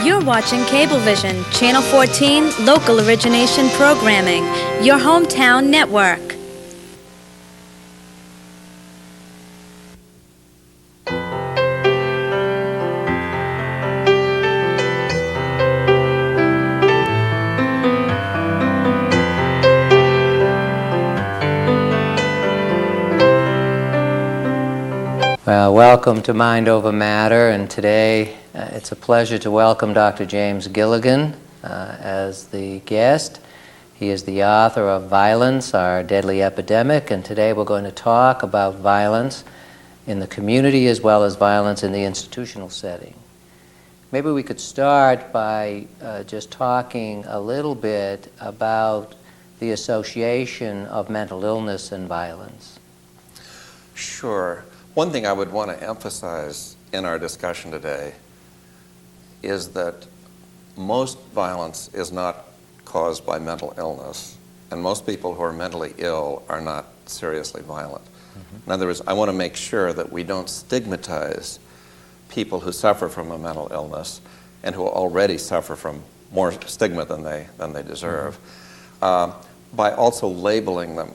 You're watching Cablevision, Channel 14, local origination programming, your hometown network. Well, welcome to Mind Over Matter, and today it's a pleasure to welcome Dr. James Gilligan as the guest. He is the author of Violence, Our Deadly Epidemic, and today we're going to talk about violence in the community as well as violence in the institutional setting. Maybe we could start by just talking a little bit about the association of mental illness and violence. Sure. One thing I would want to emphasize in our discussion today is that most violence is not caused by mental illness, and most people who are mentally ill are not seriously violent. In other words, I want to make sure that we don't stigmatize people who suffer from a mental illness and who already suffer from more stigma than they deserve, by also labeling them,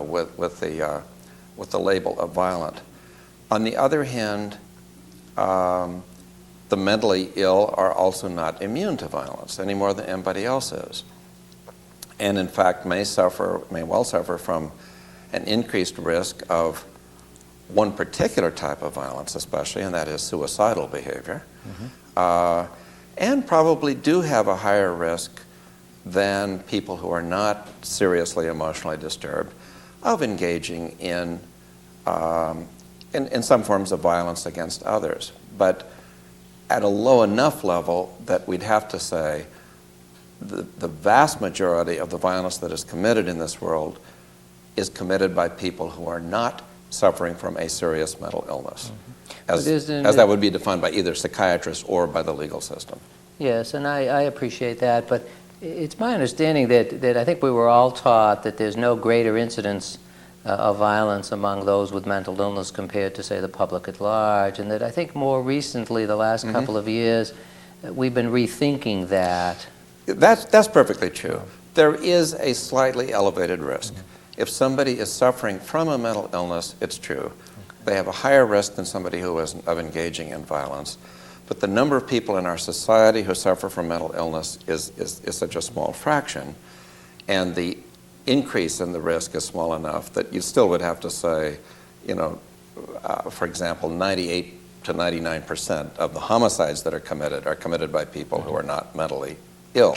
with the label of violent. On the other hand, the mentally ill are also not immune to violence any more than anybody else is, and in fact may well suffer from an increased risk of one particular type of violence especially, and that is suicidal behavior, and probably do have a higher risk than people who are not seriously emotionally disturbed of engaging in some forms of violence against others, but at a low enough level that we'd have to say the vast majority of the violence that is committed in this world is committed by people who are not suffering from a serious mental illness, as that would be defined by either psychiatrists or by the legal system. Yes, and I appreciate that, but it's my understanding that I think we were all taught that there's no greater incidence of violence among those with mental illness compared to, say, the public at large, and that I think more recently, the last couple of years, we've been rethinking that. That's perfectly true. There is a slightly elevated risk. If somebody is suffering from a mental illness, it's true. They have a higher risk than somebody who is of engaging in violence. But the number of people in our society who suffer from mental illness is such a small fraction, and the increase in the risk is small enough that you still would have to say, for example, 98 to 99% of the homicides that are committed by people who are not mentally ill.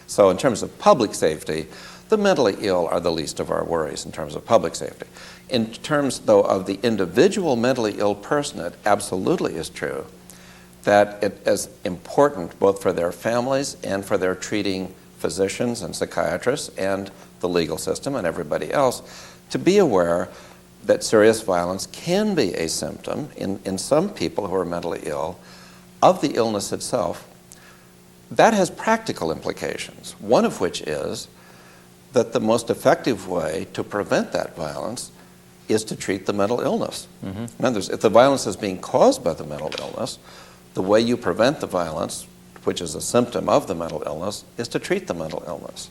So in terms of public safety, the mentally ill are the least of our worries in terms of public safety. In terms, though, of the individual mentally ill person, it absolutely is true that it is important both for their families and for their treating physicians and psychiatrists and the legal system and everybody else to be aware that serious violence can be a symptom in some people who are mentally ill of the illness itself. That has practical implications, one of which is that the most effective way to prevent that violence is to treat the mental illness. In other words, if the violence is being caused by the mental illness, the way you prevent the violence, which is a symptom of the mental illness, is to treat the mental illness.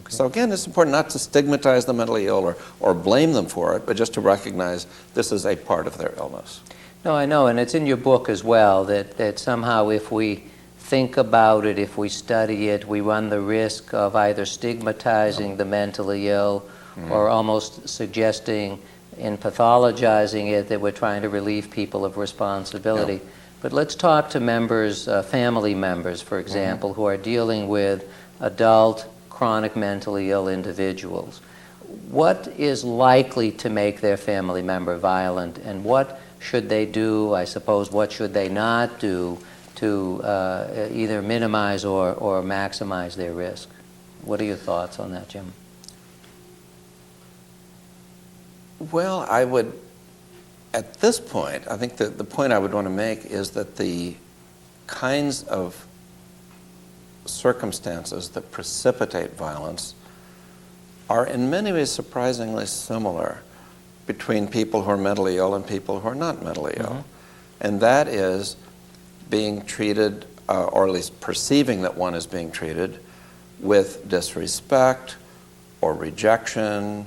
So again, it's important not to stigmatize the mentally ill or blame them for it, but just to recognize this is a part of their illness. No, I know, and it's in your book as well, that somehow if we think about it, if we study it, we run the risk of either stigmatizing the mentally ill or almost suggesting in pathologizing it that we're trying to relieve people of responsibility. But let's talk to members, family members, for example, who are dealing with adult, chronic mentally ill individuals. What is likely to make their family member violent, and what should they do, I suppose, what should they not do to either minimize or maximize their risk? What are your thoughts on that, Jim? Well, I would, at this point, I think that the point I would want to make is that the kinds of circumstances that precipitate violence are in many ways surprisingly similar between people who are mentally ill and people who are not mentally ill. And that is being treated or at least perceiving that one is being treated with disrespect or rejection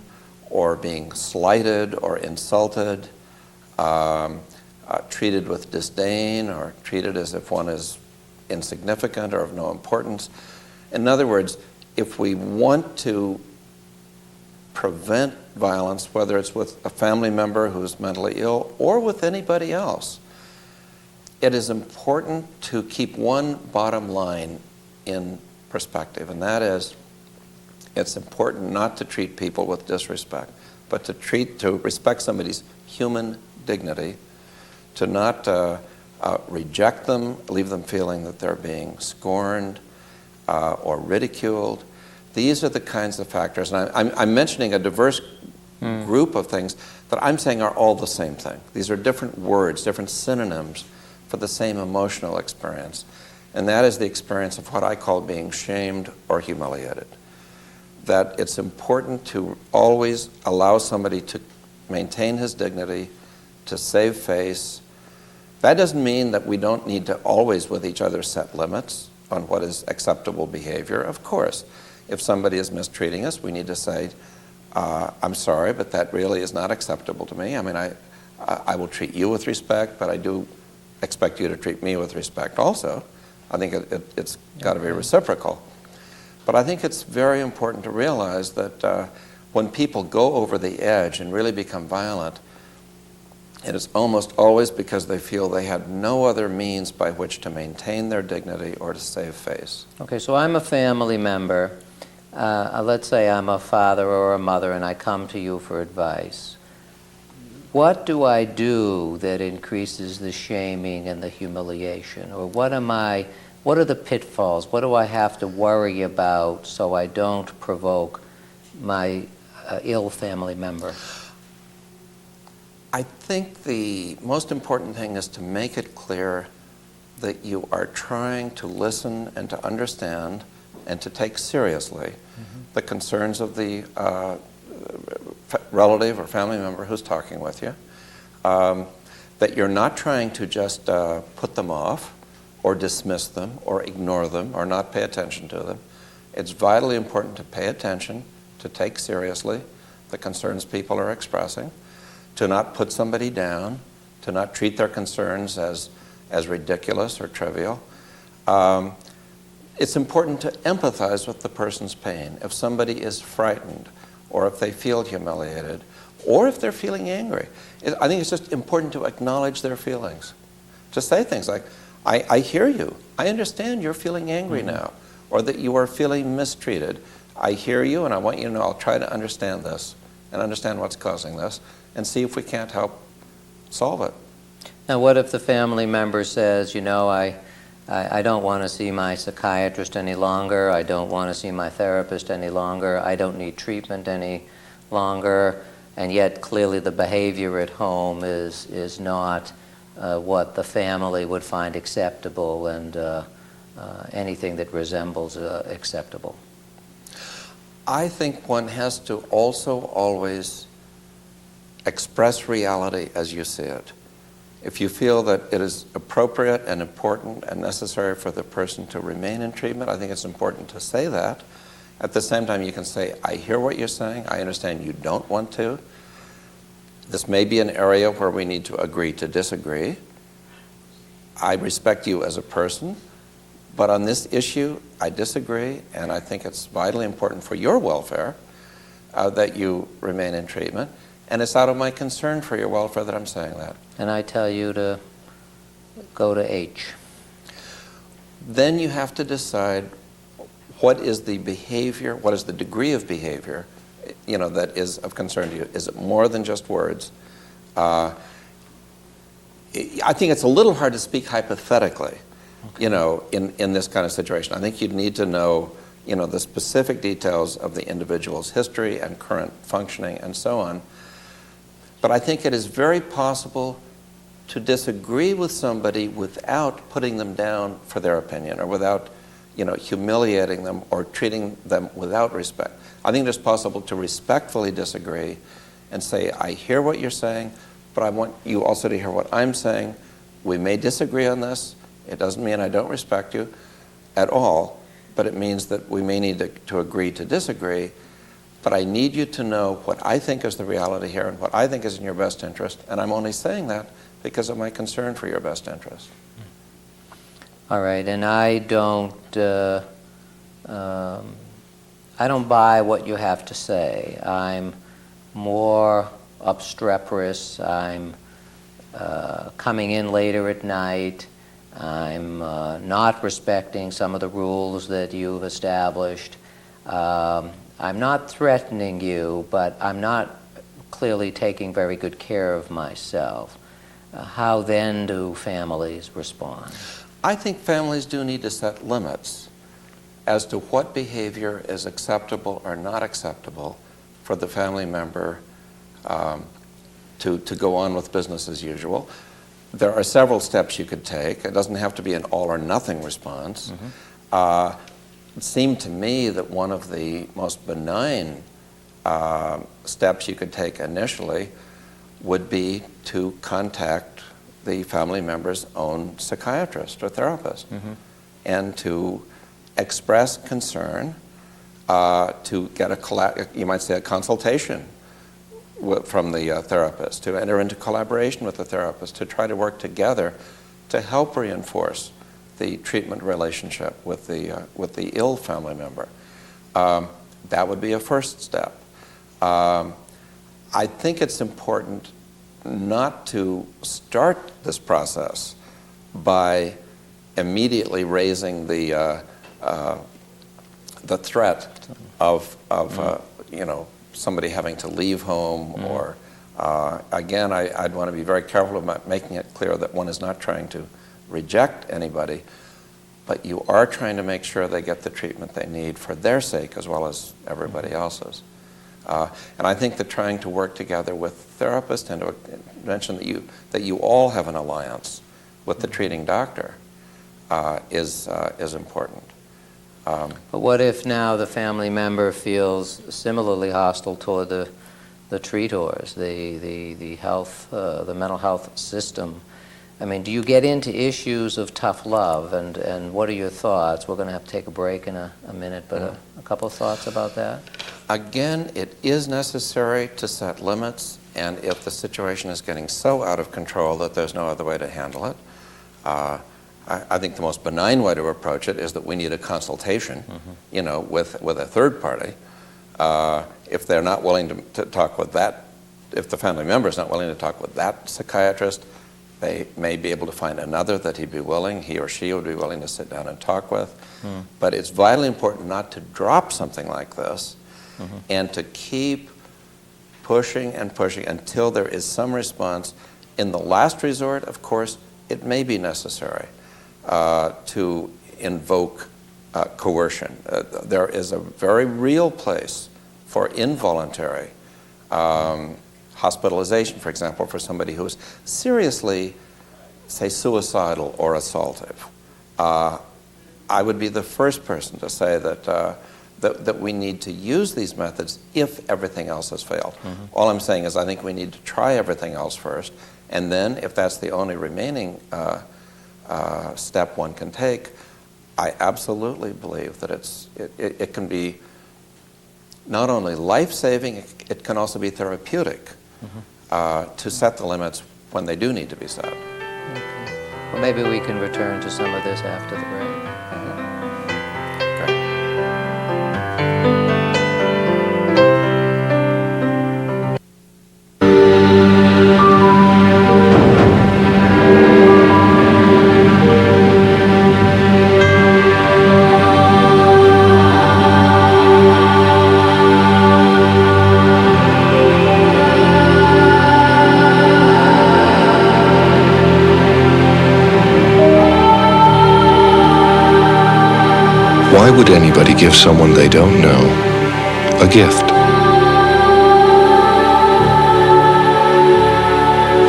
or being slighted or insulted, treated with disdain or treated as if one is insignificant or of no importance. In other words, if we want to prevent violence, whether it's with a family member who's mentally ill or with anybody else, it is important to keep one bottom line in perspective, and that is, it's important not to treat people with disrespect, but to respect somebody's human dignity, to not reject them, leave them feeling that they're being scorned or ridiculed. These are the kinds of factors, and I'm mentioning a diverse group of things that I'm saying are all the same thing. These are different words, different synonyms for the same emotional experience, and that is the experience of what I call being shamed or humiliated. That it's important to always allow somebody to maintain his dignity, to save face. That doesn't mean that we don't need to always with each other set limits on what is acceptable behavior. Of course, if somebody is mistreating us, we need to say, I'm sorry, but that really is not acceptable to me. I mean, I will treat you with respect, but I do expect you to treat me with respect also. I think it's got to be reciprocal. But I think it's very important to realize that when people go over the edge and really become violent, it is almost always because they feel they had no other means by which to maintain their dignity or to save face. Okay, so I'm a family member. Let's say I'm a father or a mother and I come to you for advice. What do I do that increases the shaming and the humiliation? Or what are the pitfalls? What do I have to worry about so I don't provoke my ill family member? I think the most important thing is to make it clear that you are trying to listen and to understand and to take seriously the concerns of the relative or family member who's talking with you, that you're not trying to just put them off or dismiss them or ignore them or not pay attention to them. It's vitally important to pay attention, to take seriously the concerns people are expressing, to not put somebody down, to not treat their concerns as ridiculous or trivial. It's important to empathize with the person's pain. If somebody is frightened, or if they feel humiliated, or if they're feeling angry, I think it's just important to acknowledge their feelings. To say things like, I hear you. I understand you're feeling angry now, or that you are feeling mistreated. I hear you, and I want you to know I'll try to understand this and understand what's causing this and see if we can't help solve it. Now, what if the family member says, you know, I don't want to see my psychiatrist any longer, I don't want to see my therapist any longer, I don't need treatment any longer, and yet clearly the behavior at home is not what the family would find acceptable and anything that resembles acceptable? I think one has to also always express reality as you see it. If you feel that it is appropriate and important and necessary for the person to remain in treatment, I think it's important to say that. At the same time, you can say, I hear what you're saying. I understand you don't want to. This may be an area where we need to agree to disagree. I respect you as a person, but on this issue, I disagree, and I think it's vitally important for your welfare that you remain in treatment. And it's out of my concern for your welfare that I'm saying that. And I tell you to go to H. Then you have to decide what is the behavior, what is the degree of behavior, that is of concern to you. Is it more than just words? I think it's a little hard to speak hypothetically, in this kind of situation. I think you'd need to know, the specific details of the individual's history and current functioning and so on. But I think it is very possible to disagree with somebody without putting them down for their opinion or without, humiliating them or treating them without respect. I think it's possible to respectfully disagree and say, I hear what you're saying, but I want you also to hear what I'm saying. We may disagree on this. It doesn't mean I don't respect you at all, but it means that we may need to agree to disagree, but I need you to know what I think is the reality here and what I think is in your best interest, and I'm only saying that because of my concern for your best interest. All right, and I don't buy what you have to say. I'm more obstreperous. I'm coming in later at night. I'm not respecting some of the rules that you've established. I'm not threatening you, but I'm not clearly taking very good care of myself. How then do families respond? I think families do need to set limits as to what behavior is acceptable or not acceptable for the family member to go on with business as usual. There are several steps you could take. It doesn't have to be an all or nothing response. It seemed to me that one of the most benign steps you could take initially would be to contact the family member's own psychiatrist or therapist and to express concern, to get you might say a consultation from the therapist, to enter into collaboration with the therapist, to try to work together to help reinforce the treatment relationship with the ill family member. That would be a first step. I think it's important not to start this process by immediately raising the threat of somebody having to leave home, or again, I'd want to be very careful about making it clear that one is not trying to reject anybody, but you are trying to make sure they get the treatment they need for their sake as well as everybody else's. And I think that trying to work together with therapists and to mention that you all have an alliance with the treating doctor is important. But what if now the family member feels similarly hostile toward the treaters, the health, the mental health system? I mean, do you get into issues of tough love, and what are your thoughts? We're going to have to take a break in a minute, but a couple of thoughts about that? Again, it is necessary to set limits, and if the situation is getting so out of control that there's no other way to handle it, I think the most benign way to approach it is that we need a consultation, with a third party. If they're not willing to talk with that, if the family member is not willing to talk with that psychiatrist, they may be able to find another that he or she would be willing to sit down and talk with. But it's vitally important not to drop something like this and to keep pushing and pushing until there is some response. In the last resort, of course, it may be necessary to invoke coercion. There is a very real place for involuntary hospitalization, for example, for somebody who is seriously, say, suicidal or assaultive. I would be the first person to say that we need to use these methods if everything else has failed. All I'm saying is I think we need to try everything else first, and then if that's the only remaining step one can take, I absolutely believe that it can be not only life-saving, it can also be therapeutic to set the limits when they do need to be set. Okay. Well, maybe we can return to some of this after the break. Why would anybody give someone they don't know a gift?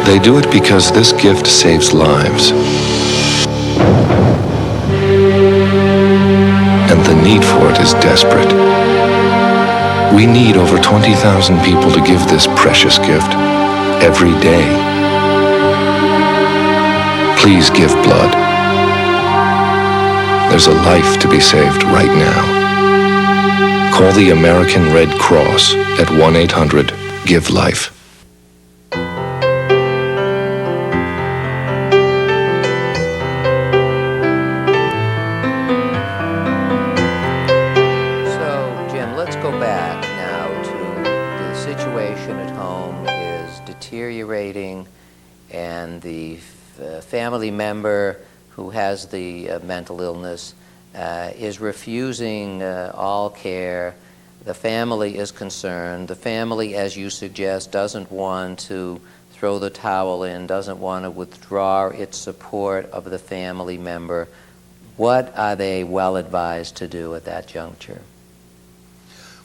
They do it because this gift saves lives. And the need for it is desperate. We need over 20,000 people to give this precious gift every day. Please give blood. There's a life to be saved right now. Call the American Red Cross at 1-800-GIVE-LIFE. So, Jim, let's go back now to the situation at home is deteriorating, and the family member who has the mental illness is refusing all care. The family is concerned. The family, as you suggest, doesn't want to throw the towel in, doesn't want to withdraw its support of the family member. What are they well advised to do at that juncture?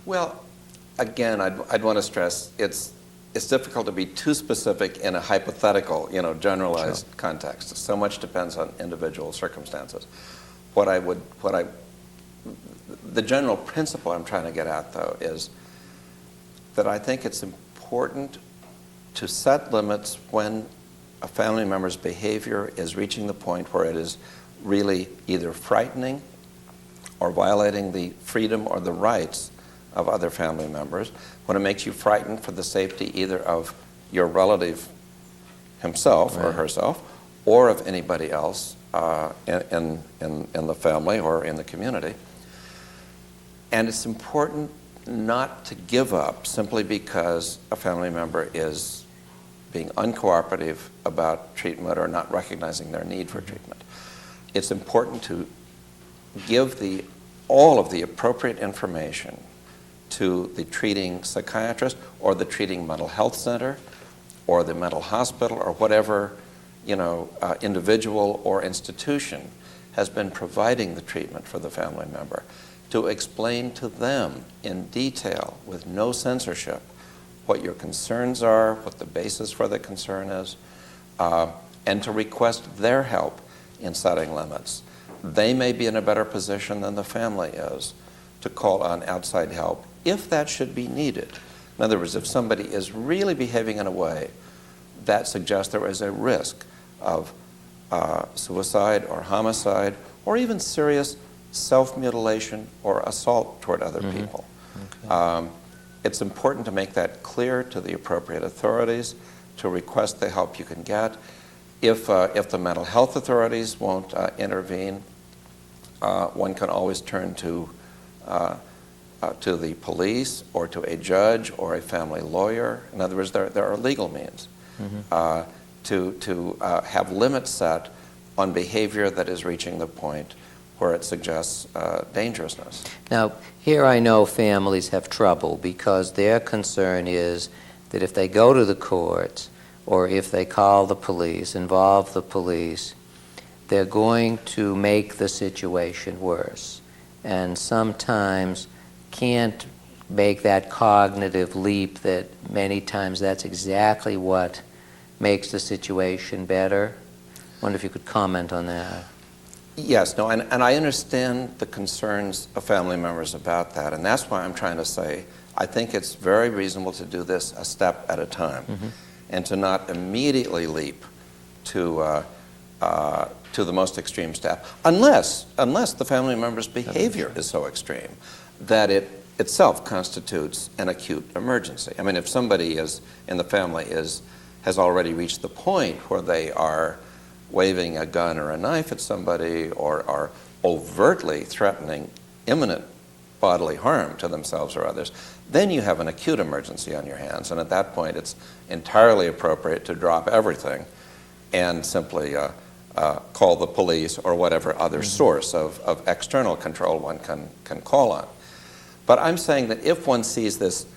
Well, again, I'd want to stress it's difficult to be too specific in a hypothetical, generalized context. So much depends on individual circumstances. The general principle I'm trying to get at, though, is that I think it's important to set limits when a family member's behavior is reaching the point where it is really either frightening or violating the freedom or the rights of other family members, when it makes you frightened for the safety either of your relative himself or herself or of anybody else in the family or in the community. And it's important not to give up simply because a family member is being uncooperative about treatment or not recognizing their need for treatment. It's important to give all of the appropriate information to the treating psychiatrist or the treating mental health center or the mental hospital or whatever individual or institution has been providing the treatment for the family member, to explain to them in detail with no censorship what your concerns are, what the basis for the concern is, and to request their help in setting limits. They may be in a better position than the family is to call on outside help if that should be needed. In other words, if somebody is really behaving in a way that suggests there is a risk of suicide or homicide or even serious self-mutilation or assault toward other people. Okay. It's important to make that clear to the appropriate authorities, to request the help you can get. If the mental health authorities won't intervene, one can always turn to the police or to a judge or a family lawyer. In other words, there are legal means to have limits set on behavior that is reaching the point where it suggests dangerousness. Now, here I know families have trouble because their concern is that if they go to the courts or if they call the police, involve the police, they're going to make the situation worse. And sometimes can't make that cognitive leap that many times that's exactly what makes the situation better. I wonder if you could comment on that. Yes, no, and I understand the concerns of family members about that, and that's why I'm trying to say I think it's very reasonable to do this a step at a time and to not immediately leap to the most extreme step, unless the family member's behavior is so extreme that it itself constitutes an acute emergency. I mean, if somebody in the family has already reached the point where they are waving a gun or a knife at somebody or are overtly threatening imminent bodily harm to themselves or others, then you have an acute emergency on your hands. And at that point, it's entirely appropriate to drop everything and simply call the police or whatever other source of external control one can call on. But I'm saying that if one sees this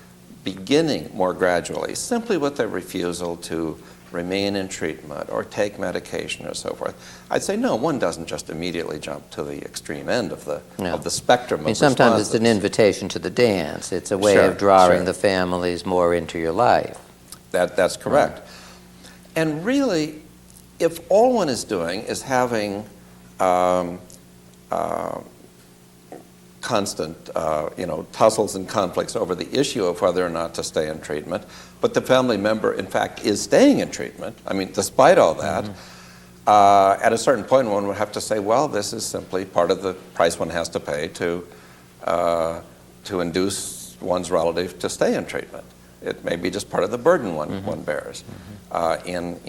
beginning more gradually, simply with a refusal to remain in treatment or take medication or so forth, I'd say no, one doesn't just immediately jump to the extreme end of the spectrum of responses. Sometimes it's an invitation to the dance. It's a way of drawing the families more into your life. That's correct. And really, if all one is doing is having constant tussles and conflicts over the issue of whether or not to stay in treatment, but the family member, in fact, is staying in treatment, I mean, despite all that, at a certain point, one would have to say, well, this is simply part of the price one has to pay to induce one's relative to stay in treatment. It may be just part of the burden one bears in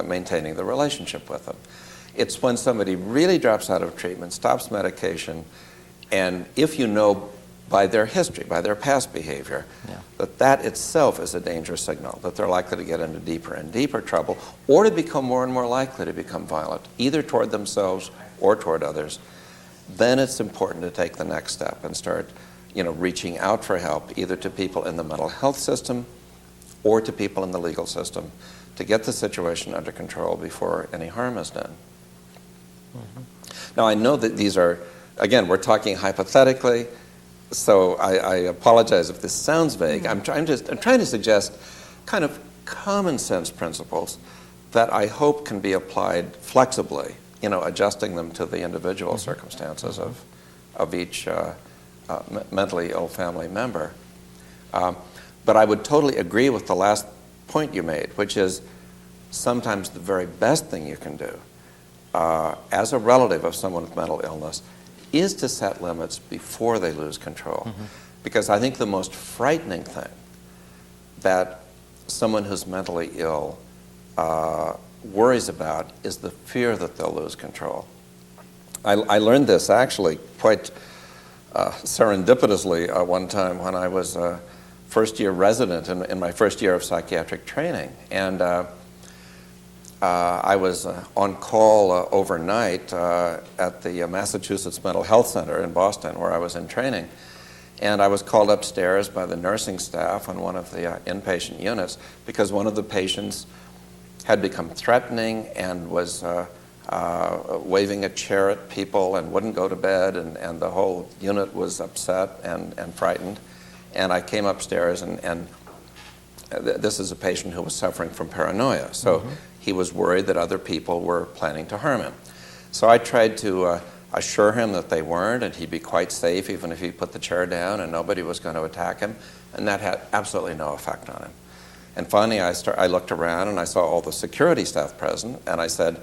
maintaining the relationship with them. It's when somebody really drops out of treatment, stops medication, and if you know by their history, by their past behavior, that itself is a danger signal, that they're likely to get into deeper and deeper trouble, or to become more and more likely to become violent, either toward themselves or toward others, then it's important to take the next step and start reaching out for help, either to people in the mental health system or to people in the legal system, to get the situation under control before any harm is done. Now, I know that these are, again, we're talking hypothetically, so I apologize if this sounds vague. I'm trying to suggest kind of common sense principles that I hope can be applied flexibly, adjusting them to the individual circumstances of each mentally ill family member. But I would totally agree with the last point you made, which is sometimes the very best thing you can do as a relative of someone with mental illness is to set limits before they lose control. Because I think the most frightening thing that someone who's mentally ill worries about is the fear that they'll lose control. I learned this actually quite serendipitously one time when I was a first-year resident in my first year of psychiatric training. And I was on call overnight at the Massachusetts Mental Health Center in Boston, where I was in training. And I was called upstairs by the nursing staff on one of the inpatient units because one of the patients had become threatening and was waving a chair at people and wouldn't go to bed, and the whole unit was upset and frightened. And I came upstairs, and this is a patient who was suffering from paranoia. So he was worried that other people were planning to harm him. So I tried to assure him that they weren't, and he'd be quite safe even if he put the chair down and nobody was going to attack him. And that had absolutely no effect on him. And finally, I looked around and I saw all the security staff present, and I said,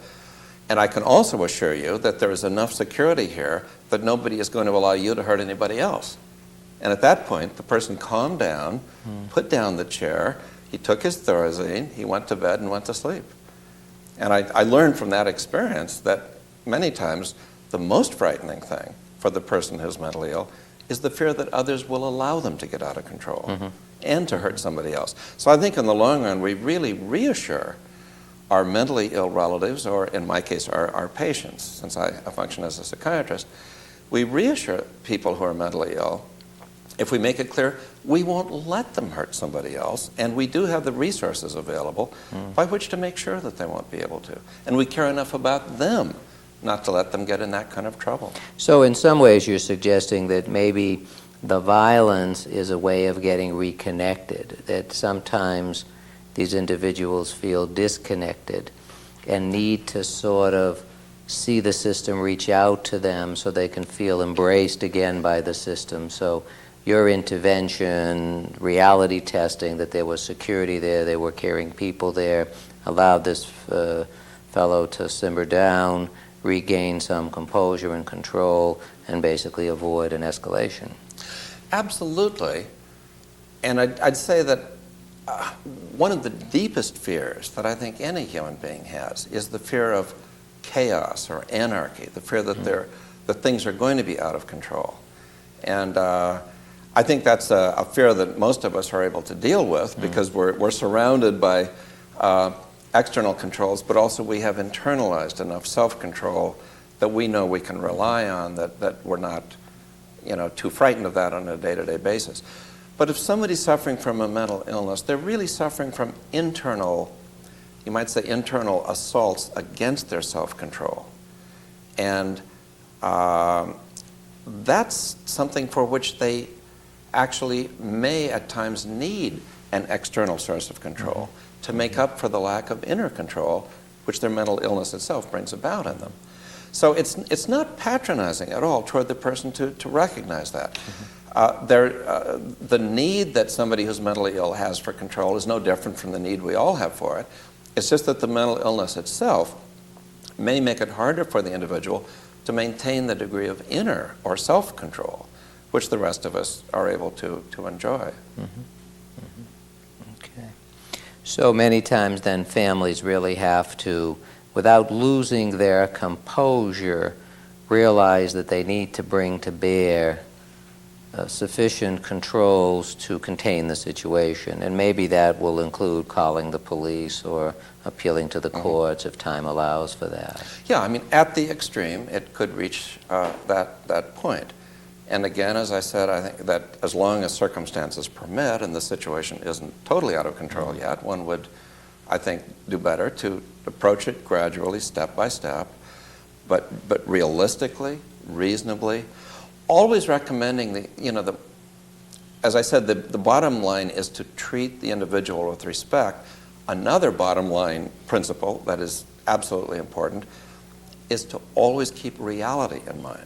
and I can also assure you that there is enough security here that nobody is going to allow you to hurt anybody else. And at that point, the person calmed down, put down the chair, he took his Thorazine, he went to bed and went to sleep. And I learned from that experience that many times the most frightening thing for the person who's mentally ill is the fear that others will allow them to get out of control and to hurt somebody else. So I think in the long run, we really reassure our mentally ill relatives, or in my case, our patients, since I function as a psychiatrist, we reassure people who are mentally ill if we make it clear we won't let them hurt somebody else, and we do have the resources available by which to make sure that they won't be able to. And we care enough about them not to let them get in that kind of trouble. So in some ways you're suggesting that maybe the violence is a way of getting reconnected, that sometimes these individuals feel disconnected and need to sort of see the system reach out to them so they can feel embraced again by the system. So your intervention, reality testing, that there was security there, there were caring people there, allowed this fellow to simmer down, regain some composure and control, and basically avoid an escalation. Absolutely. And I'd say that one of the deepest fears that I think any human being has is the fear of chaos or anarchy, the fear that that things are going to be out of control. And I think that's a fear that most of us are able to deal with because we're surrounded by external controls, but also we have internalized enough self-control that we know we can rely on, that we're not too frightened of that on a day-to-day basis. But if somebody's suffering from a mental illness, they're really suffering from internal, you might say internal assaults against their self-control. And that's something for which they actually may at times need an external source of control to make up for the lack of inner control which their mental illness itself brings about in them. So it's not patronizing at all toward the person to recognize that. The need that somebody who's mentally ill has for control is no different from the need we all have for it. It's just that the mental illness itself may make it harder for the individual to maintain the degree of inner or self-control, which the rest of us are able to enjoy. Okay. So many times then families really have to, without losing their composure, realize that they need to bring to bear sufficient controls to contain the situation. And maybe that will include calling the police or appealing to the courts if time allows for that. Yeah, I mean, at the extreme, it could reach that point. And again, as I said, I think that as long as circumstances permit and the situation isn't totally out of control yet, one would, I think, do better to approach it gradually, step by step, but realistically, reasonably, always recommending as I said, the bottom line is to treat the individual with respect. Another bottom line principle that is absolutely important is to always keep reality in mind.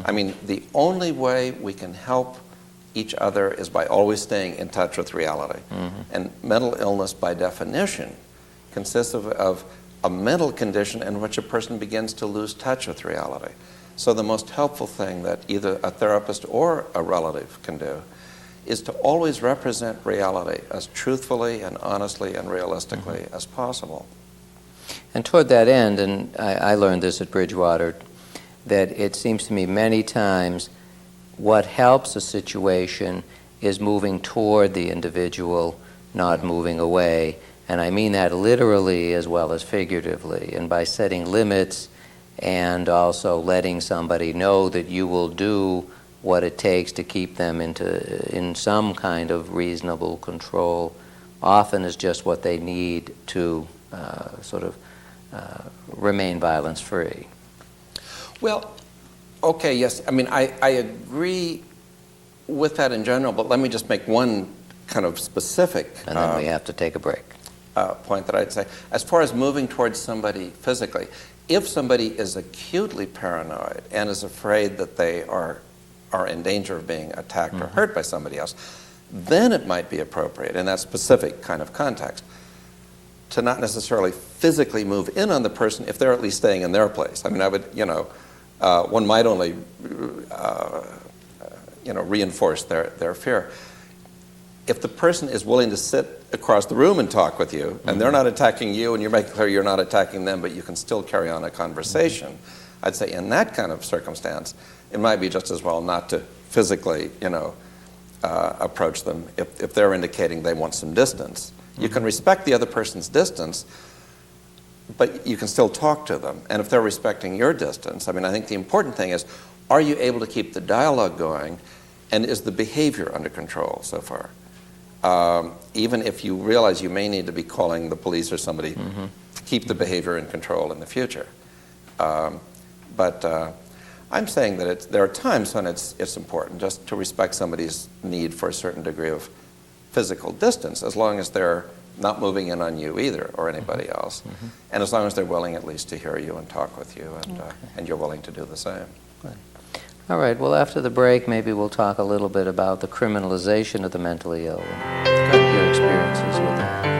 I mean, the only way we can help each other is by always staying in touch with reality. And mental illness, by definition, consists of a mental condition in which a person begins to lose touch with reality. So the most helpful thing that either a therapist or a relative can do is to always represent reality as truthfully and honestly and realistically as possible. And toward that end, and I learned this at Bridgewater, that it seems to me many times what helps a situation is moving toward the individual, not moving away. And I mean that literally as well as figuratively. And by setting limits and also letting somebody know that you will do what it takes to keep them in some kind of reasonable control, often is just what they need to remain violence-free. Well, okay, yes. I mean, I agree with that in general, but let me just make one kind of specific And then we have to take a break. point that I'd say. As far as moving towards somebody physically, if somebody is acutely paranoid and is afraid that they are in danger of being attacked or hurt by somebody else, then it might be appropriate in that specific kind of context to not necessarily physically move in on the person if they're at least staying in their place. I mean, I would, one might only, reinforce their fear. If the person is willing to sit across the room and talk with you, and they're not attacking you, and you're making clear you're not attacking them, but you can still carry on a conversation, I'd say in that kind of circumstance, it might be just as well not to physically, approach them if they're indicating they want some distance. You can respect the other person's distance, but you can still talk to them. And if they're respecting your distance, I mean, I think the important thing is, are you able to keep the dialogue going, and is the behavior under control so far? Even if you realize you may need to be calling the police or somebody to keep the behavior in control in the future. But I'm saying that there are times when it's important just to respect somebody's need for a certain degree of physical distance, as long as they're not moving in on you either or anybody else, and as long as they're willing at least to hear you and talk with you, and you're willing to do the same. Good. All right, well, after the break, maybe we'll talk a little bit about the criminalization of the mentally ill and your experiences with that.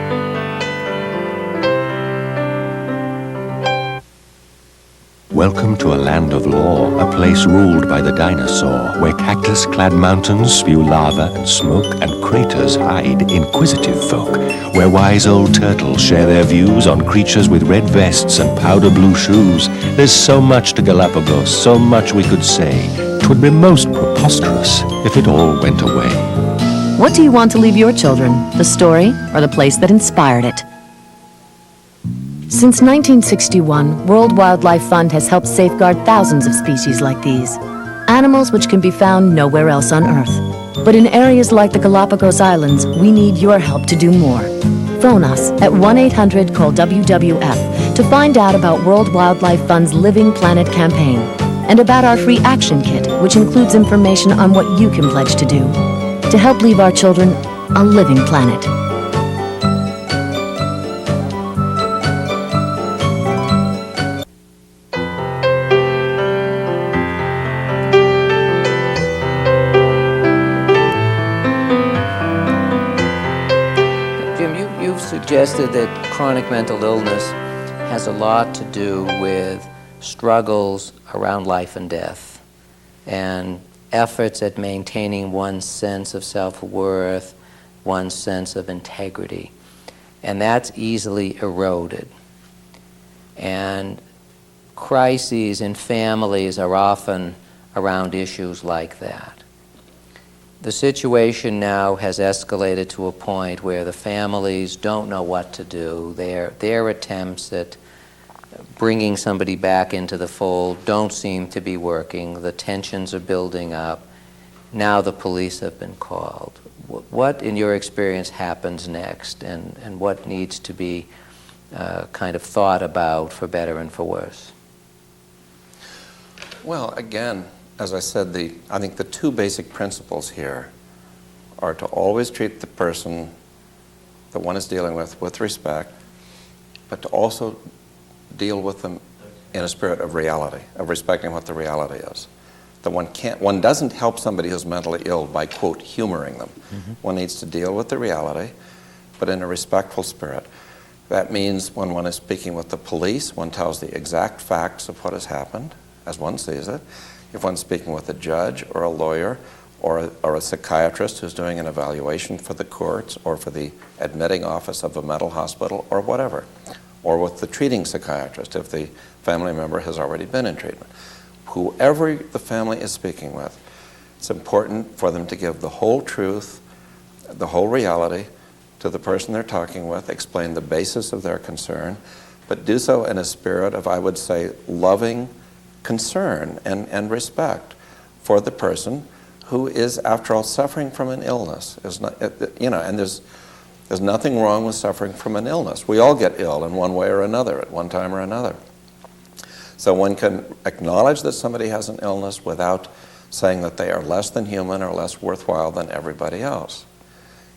Welcome to a land of law, a place ruled by the dinosaur, where cactus-clad mountains spew lava and smoke, and craters hide inquisitive folk, where wise old turtles share their views on creatures with red vests and powder blue shoes. There's so much to Galapagos, so much we could say. 'Twould be most preposterous if it all went away. What do you want to leave your children? The story or the place that inspired it? Since 1961, World Wildlife Fund has helped safeguard thousands of species like these. Animals which can be found nowhere else on Earth. But in areas like the Galapagos Islands, we need your help to do more. Phone us at 1-800-CALL-WWF to find out about World Wildlife Fund's Living Planet campaign and about our free action kit, which includes information on what you can pledge to do to help leave our children a living planet. Jim, you've suggested that chronic mental illness has a lot to do with struggles around life and death and efforts at maintaining one's sense of self-worth, one's sense of integrity. And that's easily eroded. And crises in families are often around issues like that. The situation now has escalated to a point where the families don't know what to do. Their attempts at bringing somebody back into the fold don't seem to be working. The tensions are building up. Now the police have been called. What, in your experience, happens next, and what needs to be kind of thought about for better and for worse? Well, again, as I said, I think the two basic principles here are to always treat the person that one is dealing with respect, but to also deal with them in a spirit of reality, of respecting what the reality is. That one doesn't help somebody who's mentally ill by, quote, humoring them. Mm-hmm. One needs to deal with the reality, but in a respectful spirit. That means when one is speaking with the police, one tells the exact facts of what has happened, as one sees it. If one's speaking with a judge or a lawyer or a psychiatrist who's doing an evaluation for the courts or for the admitting office of a mental hospital or whatever, or with the treating psychiatrist if the family member has already been in treatment. Whoever the family is speaking with, it's important for them to give the whole truth, the whole reality to the person they're talking with, explain the basis of their concern, but do so in a spirit of, I would say, loving concern and respect for the person who is, after all, suffering from an illness. And there's nothing wrong with suffering from an illness. We all get ill in one way or another, at one time or another. So one can acknowledge that somebody has an illness without saying that they are less than human or less worthwhile than everybody else.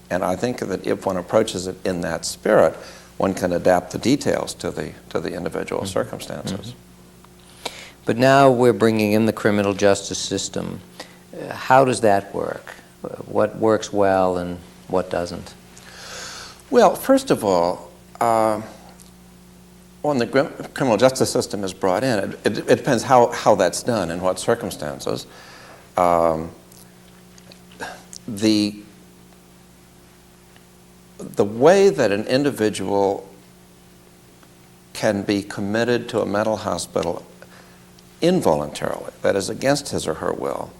And I think that if one approaches it in that spirit, one can adapt the details to the individual mm-hmm. circumstances. Mm-hmm. But now we're bringing in the criminal justice system. How does that work? What works well and what doesn't? Well, first of all, when the criminal justice system is brought in, it depends how that's done and what circumstances. The way that an individual can be committed to a mental hospital involuntarily, that is against his or her will,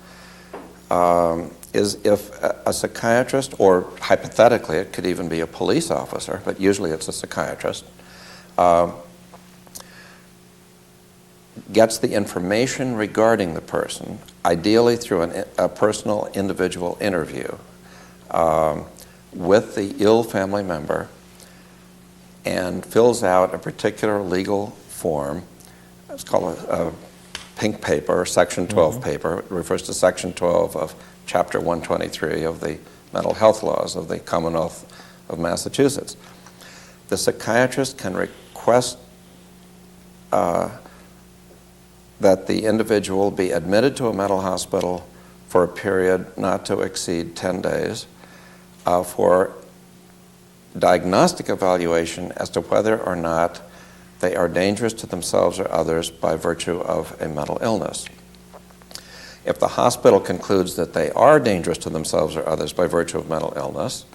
is if a psychiatrist, or hypothetically it could even be a police officer, but usually it's a psychiatrist, gets the information regarding the person, ideally through a personal individual interview with the ill family member, and fills out a particular legal form. It's called a pink paper, or Section 12 mm-hmm. paper. It refers to Section 12 of Chapter 123 of the Mental Health Laws of the Commonwealth of Massachusetts. The psychiatrist can request that the individual be admitted to a mental hospital for a period not to exceed 10 days for diagnostic evaluation as to whether or not they are dangerous to themselves or others by virtue of a mental illness. If the hospital concludes that they are dangerous to themselves or others by virtue of mental illness,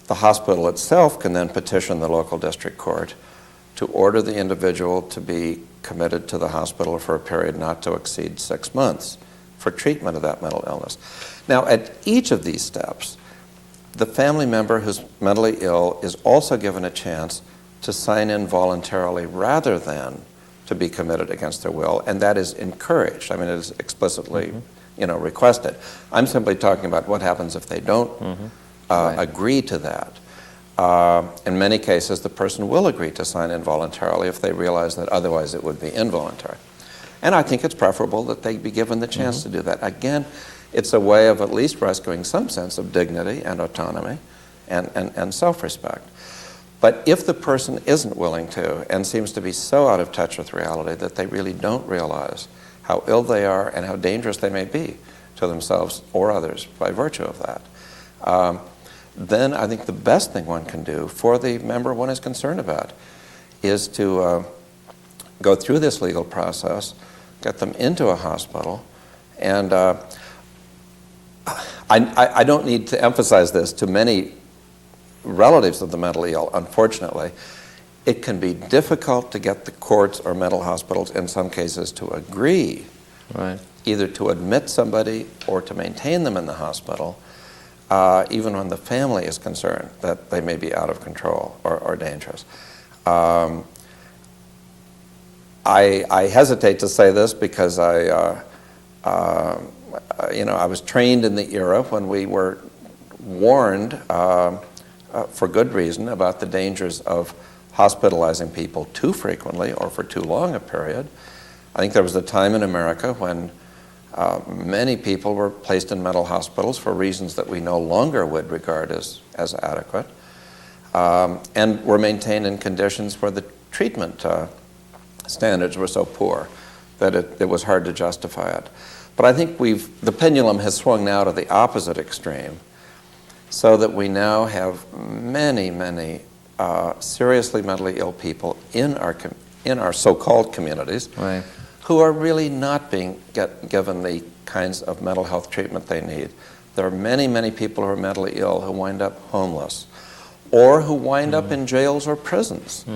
the hospital itself can then petition the local district court to order the individual to be committed to the hospital for a period not to exceed 6 months for treatment of that mental illness. Now, at each of these steps, the family member who's mentally ill is also given a chance to sign in voluntarily rather than to be committed against their will, and that is encouraged. I mean, it is explicitly, mm-hmm. Requested. I'm simply talking about what happens if they don't mm-hmm. Right. Agree to that. In many cases, the person will agree to sign in voluntarily if they realize that otherwise it would be involuntary. And I think it's preferable that they be given the chance mm-hmm. to do that. Again, it's a way of at least rescuing some sense of dignity and autonomy and self-respect. But if the person isn't willing to and seems to be so out of touch with reality that they really don't realize how ill they are and how dangerous they may be to themselves or others by virtue of that, then I think the best thing one can do for the member one is concerned about is to go through this legal process, get them into a hospital, and I don't need to emphasize this to many relatives of the mentally ill, unfortunately. It can be difficult to get the courts or mental hospitals, in some cases, to agree either to admit somebody or to maintain them in the hospital, even when the family is concerned that they may be out of control or dangerous. I hesitate to say this because I was trained in the era when we were warned, for good reason, about the dangers of hospitalizing people too frequently or for too long a period. I think there was a time in America when many people were placed in mental hospitals for reasons that we no longer would regard as adequate, and were maintained in conditions where the treatment standards were so poor that it was hard to justify it. But I think the pendulum has swung now to the opposite extreme, so that we now have many, many seriously mentally ill people in our so-called communities who are really not being given the kinds of mental health treatment they need. There are many, many people who are mentally ill who wind up homeless, or who wind up in jails or prisons,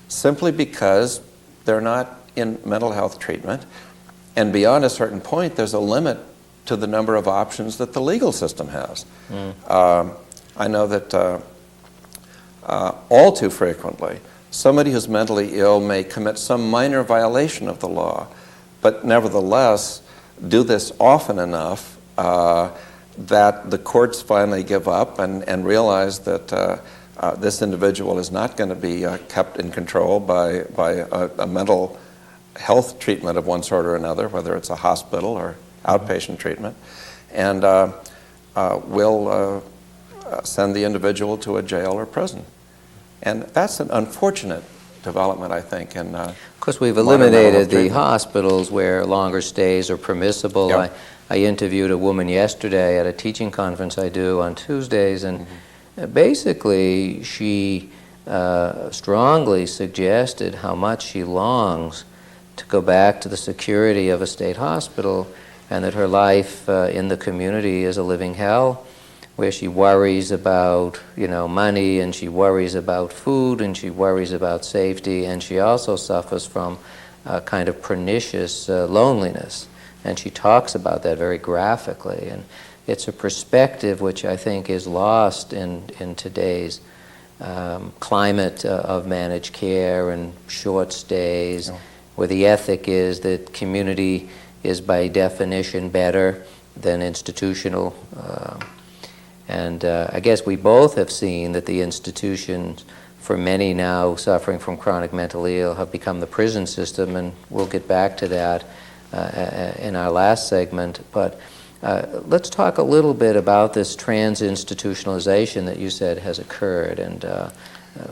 simply because they're not in mental health treatment. And beyond a certain point, there's a limit to the number of options that the legal system has. I know that all too frequently, somebody who's mentally ill may commit some minor violation of the law, but nevertheless do this often enough that the courts finally give up and realize that this individual is not going to be kept in control by a mental health treatment of one sort or another, whether it's a hospital or outpatient treatment, and will send the individual to a jail or prison. And that's an unfortunate development, I think. Of course, we've eliminated the hospitals where longer stays are permissible. Yep. I interviewed a woman yesterday at a teaching conference I do on Tuesdays, and basically she strongly suggested how much she longs to go back to the security of a state hospital, and that her life in the community is a living hell, where she worries about, money, and she worries about food, and she worries about safety, and she also suffers from a kind of pernicious loneliness. And she talks about that very graphically. And it's a perspective which I think is lost in today's climate of managed care and short stays, where the ethic is that community is by definition better than institutional. And I guess we both have seen that the institutions, for many now suffering from chronic mentally ill, have become the prison system, and we'll get back to that in our last segment. But let's talk a little bit about this trans-institutionalization that you said has occurred, and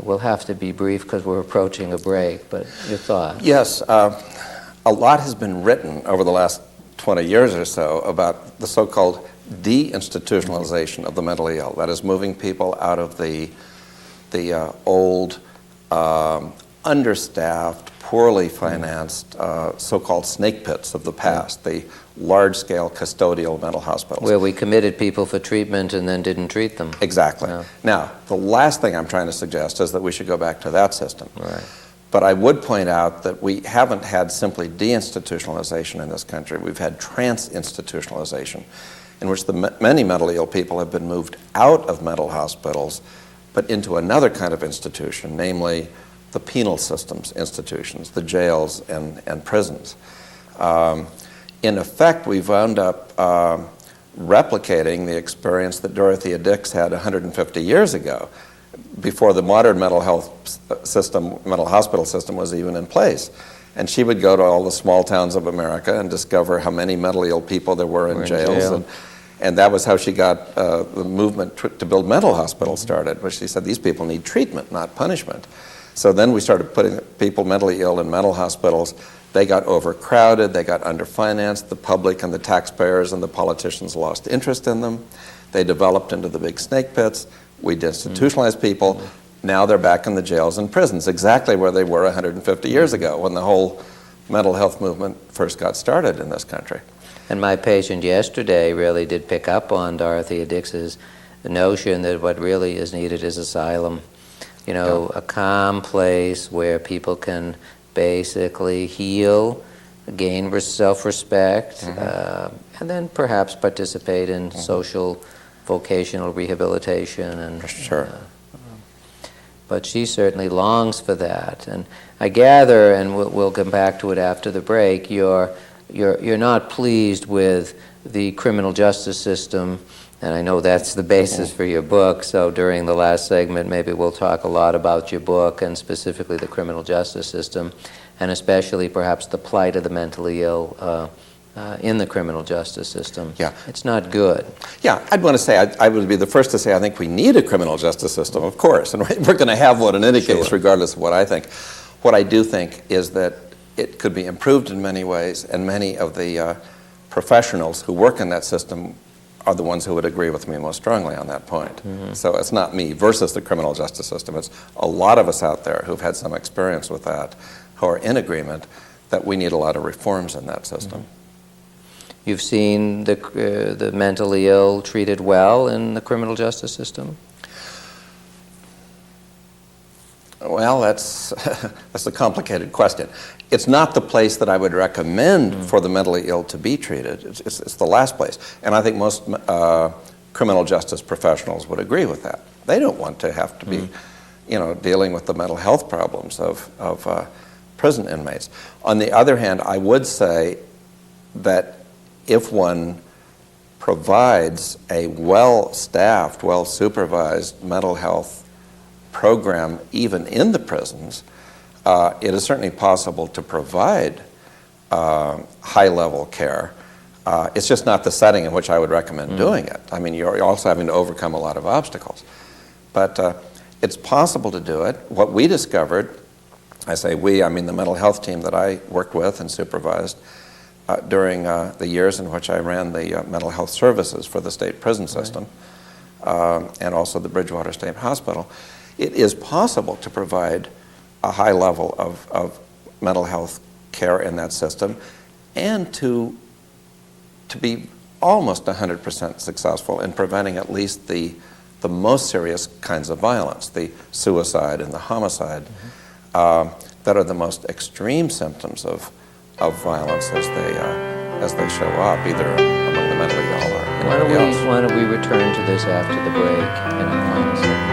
we'll have to be brief because we're approaching a break, but your thoughts? Yes, a lot has been written over the last 20 years or so about the so-called deinstitutionalization of the mentally ill. That is, moving people out of the old, understaffed, poorly financed, so-called snake pits of the past, the large-scale custodial mental hospitals. Where we committed people for treatment and then didn't treat them. Exactly. Yeah. Now, the last thing I'm trying to suggest is that we should go back to that system. Right. But I would point out that we haven't had simply deinstitutionalization in this country. We've had trans-institutionalization, in which many mentally ill people have been moved out of mental hospitals, but into another kind of institution, namely the penal systems institutions, the jails and prisons. In effect, we've wound up replicating the experience that Dorothea Dix had 150 years ago, before the modern mental hospital system was even in place. And she would go to all the small towns of America and discover how many mentally ill people there were in jails. And that was how she got the movement to build mental hospitals started, where she said these people need treatment, not punishment. So then we started putting people mentally ill in mental hospitals. They got overcrowded, they got underfinanced, the public and the taxpayers and the politicians lost interest in them. They developed into the big snake pits. We deinstitutionalized people. now they're back in the jails and prisons, exactly where they were 150 years ago when the whole mental health movement first got started in this country. And my patient yesterday really did pick up on Dorothea Dix's notion that what really is needed is asylum. You know, a calm place where people can basically heal, gain self-respect, and then perhaps participate in social, vocational rehabilitation. And Sure. But she certainly longs for that. And I gather, and we'll come back to it after the break, you're not pleased with the criminal justice system, and I know that's the basis for your book, so during the last segment maybe we'll talk a lot about your book and specifically the criminal justice system, and especially perhaps the plight of the mentally ill in the criminal justice system. Yeah. It's not good. Yeah, I'd want to say, I would be the first to say I think we need a criminal justice system, of course, and we're going to have one in any case, regardless of what I think. What I do think is that it could be improved in many ways, and many of the professionals who work in that system are the ones who would agree with me most strongly on that point. So it's not me versus the criminal justice system. It's a lot of us out there who've had some experience with that, who are in agreement that we need a lot of reforms in that system. You've seen the mentally ill treated well in the criminal justice system? Well, that's a complicated question. It's not the place that I would recommend for the mentally ill to be treated. It's the last place. And I think most criminal justice professionals would agree with that. They don't want to have to be, dealing with the mental health problems of prison inmates. On the other hand, I would say that if one provides a well-staffed, well-supervised mental health program even in the prisons, it is certainly possible to provide high-level care. It's just not the setting in which I would recommend doing it. I mean, you're also having to overcome a lot of obstacles. But it's possible to do it. What we discovered, I say we, I mean the mental health team that I worked with and supervised during the years in which I ran the mental health services for the state prison system, and also the Bridgewater State Hospital, it is possible to provide a high level of mental health care in that system and to be almost 100% successful in preventing at least the most serious kinds of violence, the suicide and the homicide, that are the most extreme symptoms of violence as they show up, either among the mentally ill or anybody else. Why don't we return to this after the break in our final segment?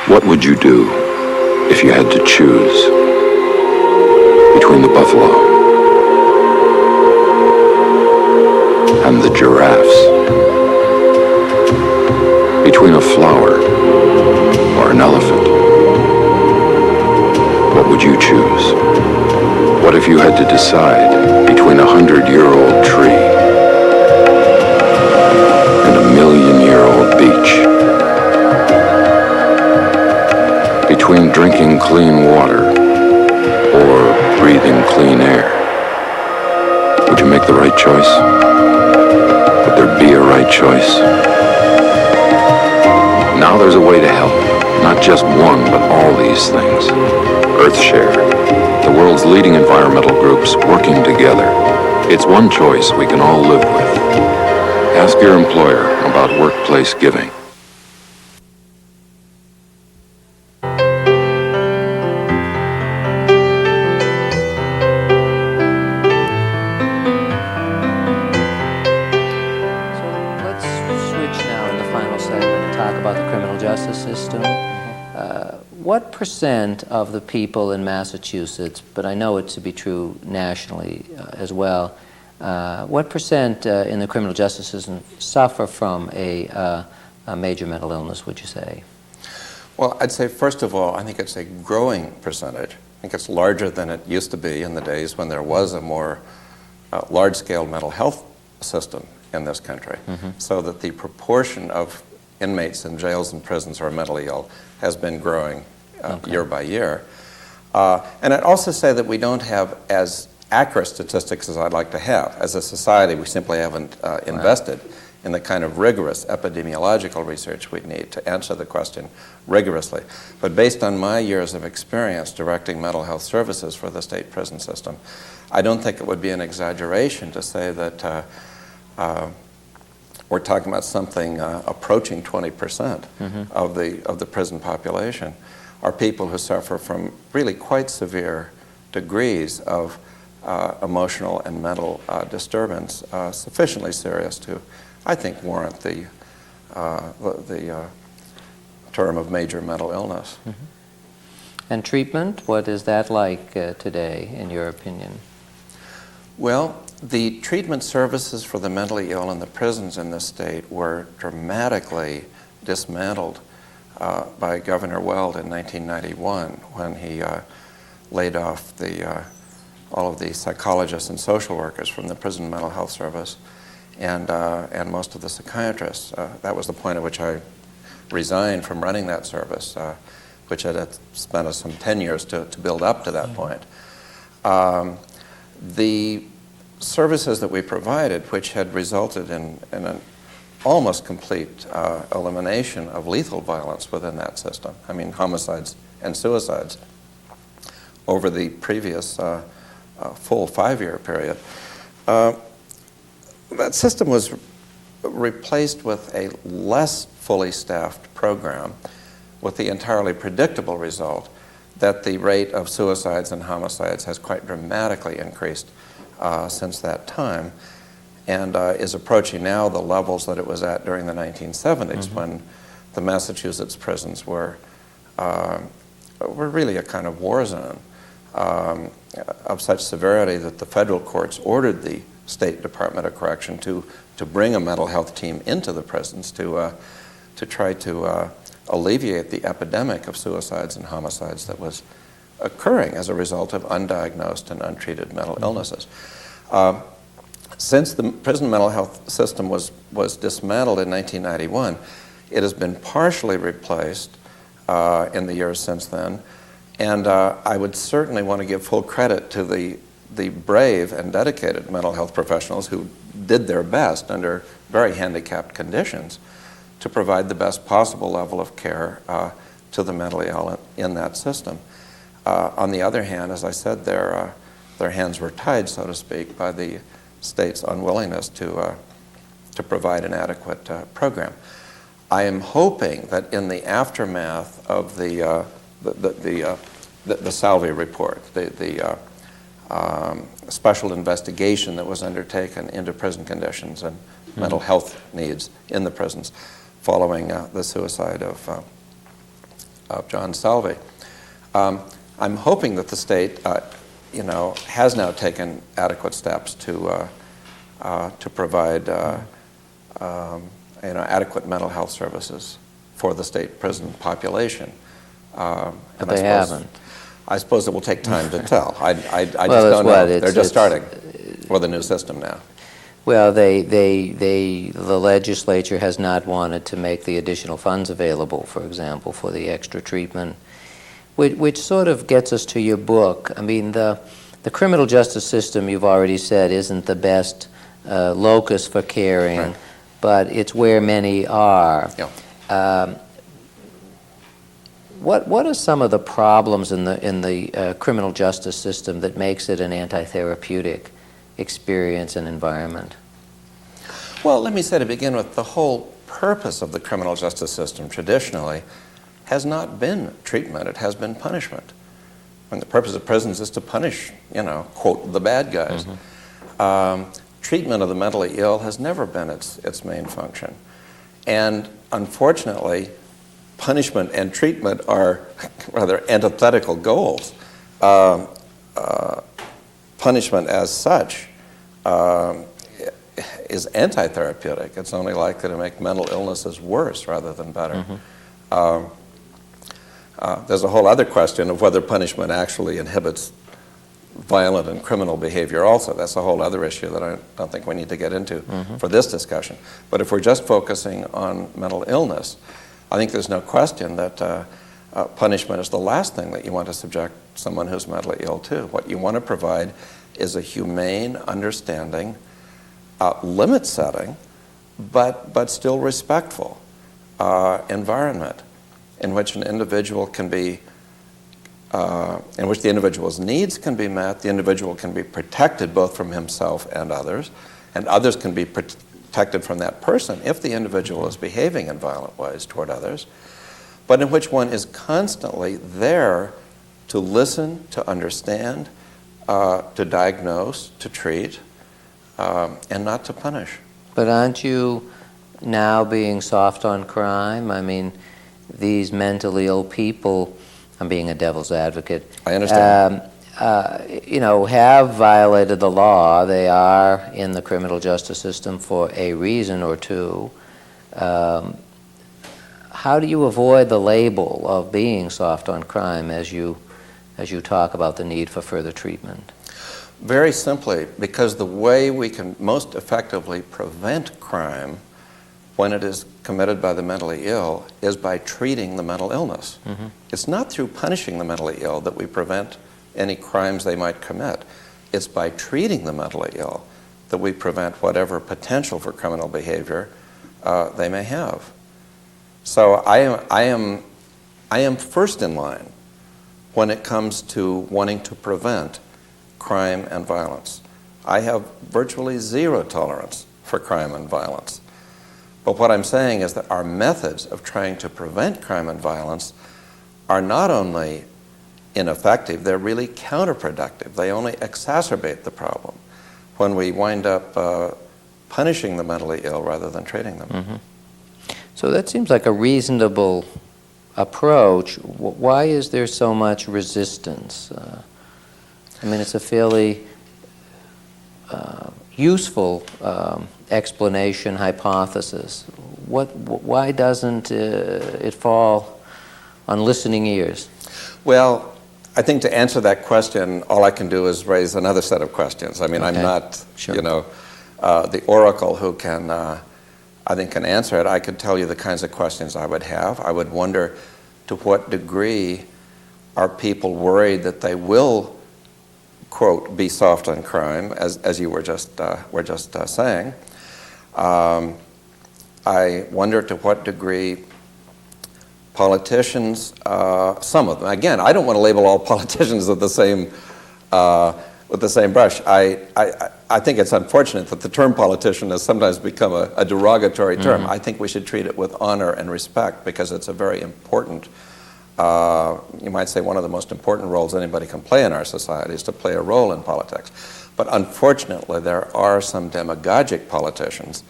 What would you do if you had to choose between the buffalo and the giraffes? Between a flower or an elephant? What would you choose? What if you had to decide between a 100-year-old tree and a 1,000,000-year-old beach? Between drinking clean water or breathing clean air? Would you make the right choice? Would there be a right choice? Now there's a way to help. Not just one, but all these things. EarthShare, the world's leading environmental groups working together. It's one choice we can all live with. Ask your employer about workplace giving. What percent of the people in Massachusetts, but I know it to be true nationally as well, what percent in the criminal justice system suffer from a major mental illness, would you say? Well, I'd say, first of all, I think it's a growing percentage. I think it's larger than it used to be in the days when there was a more large-scale mental health system in this country, so that the proportion of inmates in jails and prisons who are mentally ill has been growing year by year. And I'd also say that we don't have as accurate statistics as I'd like to have. As a society, we simply haven't invested in the kind of rigorous epidemiological research we'd need to answer the question rigorously. But based on my years of experience directing mental health services for the state prison system, I don't think it would be an exaggeration to say that we're talking about something approaching 20% of the prison population are people who suffer from really quite severe degrees of emotional and mental disturbance, sufficiently serious to, I think, warrant the term of major mental illness. And treatment, what is that like today, in your opinion? Well, the treatment services for the mentally ill in the prisons in this state were dramatically dismantled by Governor Weld in 1991 when he laid off all of the psychologists and social workers from the prison mental health service and most of the psychiatrists. That was the point at which I resigned from running that service, which had spent us some 10 years to build up to that point. The services that we provided, which had resulted in an almost complete elimination of lethal violence within that system, I mean homicides and suicides, over the previous full 5-year period, that system was replaced with a less fully staffed program with the entirely predictable result that the rate of suicides and homicides has quite dramatically increased since that time, and is approaching now the levels that it was at during the 1970s when the Massachusetts prisons were really a kind of war zone of such severity that the federal courts ordered the State Department of Correction to bring a mental health team into the prisons to try to alleviate the epidemic of suicides and homicides that was occurring as a result of undiagnosed and untreated mental illnesses. Since the prison mental health system was dismantled in 1991, it has been partially replaced in the years since then, and I would certainly want to give full credit to the brave and dedicated mental health professionals who did their best under very handicapped conditions to provide the best possible level of care to the mentally ill in that system. On the other hand, as I said, their hands were tied, so to speak, by the state's unwillingness to provide an adequate program. I am hoping that in the aftermath of the Salve report, the special investigation that was undertaken into prison conditions and mental health needs in the prisons following the suicide of John Salve, I'm hoping that the state, has now taken adequate steps to provide, adequate mental health services for the state prison population. But they haven't. I suppose it will take time to tell. I just Well, don't know. it's- They're just starting with a new system now. Well, the legislature has not wanted to make the additional funds available, for example, for the extra treatment, which sort of gets us to your book. I mean, the criminal justice system, you've already said, isn't the best locus for caring, Right. but it's where many are. Yeah. What are some of the problems in the criminal justice system that makes it an anti-therapeutic experience and environment? Well, let me say to begin with, the whole purpose of the criminal justice system traditionally has not been treatment, it has been punishment. And the purpose of prisons is to punish, quote, the bad guys. Treatment of the mentally ill has never been its main function. And unfortunately, punishment and treatment are rather antithetical goals. Punishment as such is anti-therapeutic. It's only likely to make mental illnesses worse rather than better. There's a whole other question of whether punishment actually inhibits violent and criminal behavior also. That's a whole other issue that I don't think we need to get into for this discussion. But if we're just focusing on mental illness, I think there's no question that punishment is the last thing that you want to subject someone who's mentally ill to. What you want to provide is a humane, understanding, limit-setting, but still respectful environment in which an individual can be, in which the individual's needs can be met, the individual can be protected both from himself and others can be protected from that person if the individual is behaving in violent ways toward others, but in which one is constantly there to listen, to understand, to diagnose, to treat, and not to punish. But aren't you now being soft on crime? I mean, these mentally ill people, I'm being a devil's advocate. I understand. Have violated the law. They are in the criminal justice system for a reason or two. How do you avoid the label of being soft on crime as you talk about the need for further treatment? Very simply, because the way we can most effectively prevent crime when it is committed by the mentally ill is by treating the mental illness. Mm-hmm. It's not through punishing the mentally ill that we prevent any crimes they might commit. It's by treating the mentally ill that we prevent whatever potential for criminal behavior they may have. So I am first in line when it comes to wanting to prevent crime and violence. I have virtually zero tolerance for crime and violence. But what I'm saying is that our methods of trying to prevent crime and violence are not only ineffective, they're really counterproductive. They only exacerbate the problem when we wind up punishing the mentally ill rather than treating them. Mm-hmm. So that seems like a reasonable approach. Why is there so much resistance? I mean, it's a fairly useful explanation, hypothesis. Why doesn't it fall on listening ears? Well, I think to answer that question, all I can do is raise another set of questions. I mean, okay. I'm not, sure. The oracle who can, I think, can answer it. I could tell you the kinds of questions I would have. I would wonder to what degree are people worried that they will, quote, be soft on crime, as you were just saying. I wonder to what degree politicians, some of them, again, I don't want to label all politicians with the same brush. I think it's unfortunate that the term politician has sometimes become a derogatory term. Mm-hmm. I think we should treat it with honor and respect because it's a very important, you might say one of the most important roles anybody can play in our society is to play a role in politics. But unfortunately, there are some demagogic politicians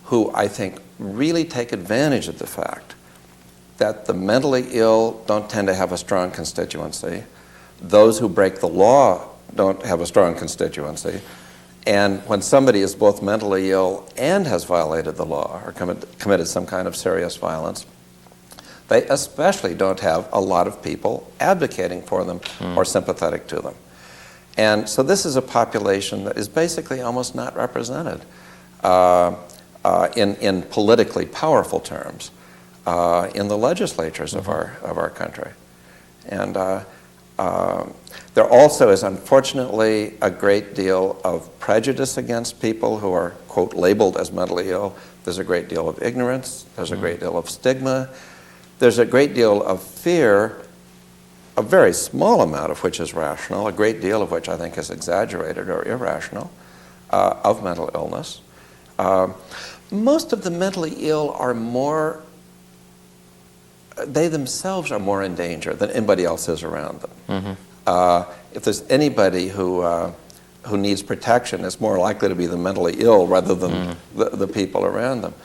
who I think really take advantage of the fact that the mentally ill don't tend to have a strong constituency. Those who break the law don't have a strong constituency. And when somebody is both mentally ill and has violated the law or committed some kind of serious violence, they especially don't have a lot of people advocating for them or sympathetic to them. And so this is a population that is basically almost not represented in politically powerful terms in the legislatures of our country. And there also is, unfortunately, a great deal of prejudice against people who are, quote, labeled as mentally ill. There's a great deal of ignorance. There's a great deal of stigma. There's a great deal of fear, a very small amount of which is rational, a great deal of which I think is exaggerated or irrational, of mental illness. Most of the mentally ill are more, they themselves are more in danger than anybody else is around them. Mm-hmm. If there's anybody who needs protection, it's more likely to be the mentally ill rather than the people around them.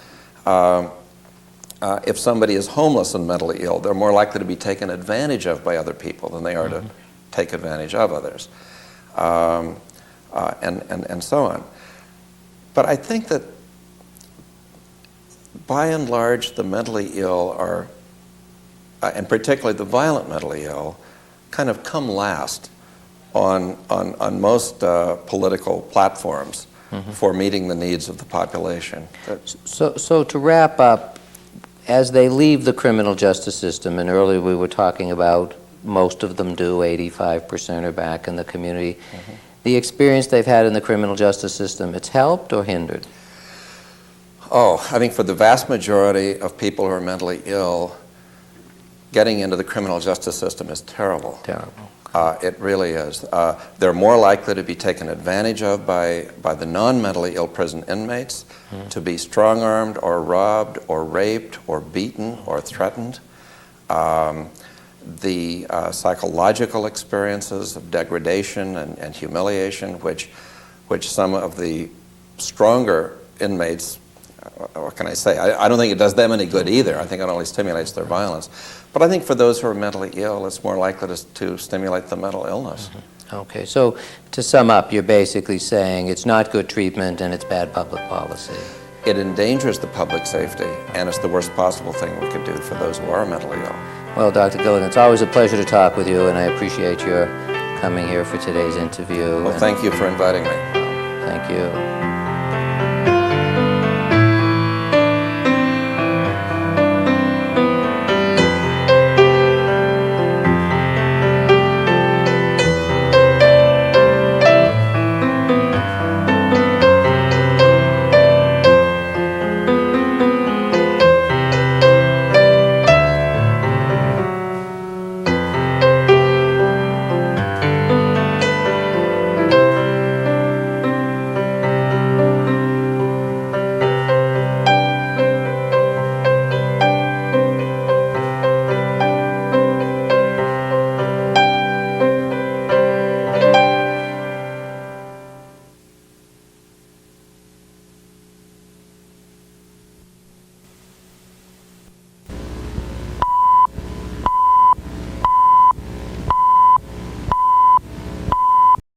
If somebody is homeless and mentally ill, they're more likely to be taken advantage of by other people than they are to take advantage of others, and so on. But I think that by and large, the mentally ill are, and particularly the violent mentally ill, kind of come last on most political platforms for meeting the needs of the population. So to wrap up, as they leave the criminal justice system, and earlier we were talking about most of them do, 85% are back in the community, the experience they've had in the criminal justice system, it's helped or hindered? Oh, I think for the vast majority of people who are mentally ill, getting into the criminal justice system is terrible. Terrible. It really is. They're more likely to be taken advantage of by the non-mentally ill prison inmates, to be strong-armed or robbed or raped or beaten or threatened. The psychological experiences of degradation and humiliation, which some of the stronger inmates, what can I say? I don't think it does them any good either. I think it only stimulates their violence. But I think for those who are mentally ill, it's more likely to stimulate the mental illness. Okay, so to sum up, you're basically saying it's not good treatment and it's bad public policy. It endangers the public safety, and it's the worst possible thing we could do for those who are mentally ill. Well, Dr. Gilligan, it's always a pleasure to talk with you, and I appreciate your coming here for today's interview. Well, thank you for inviting me. Thank you.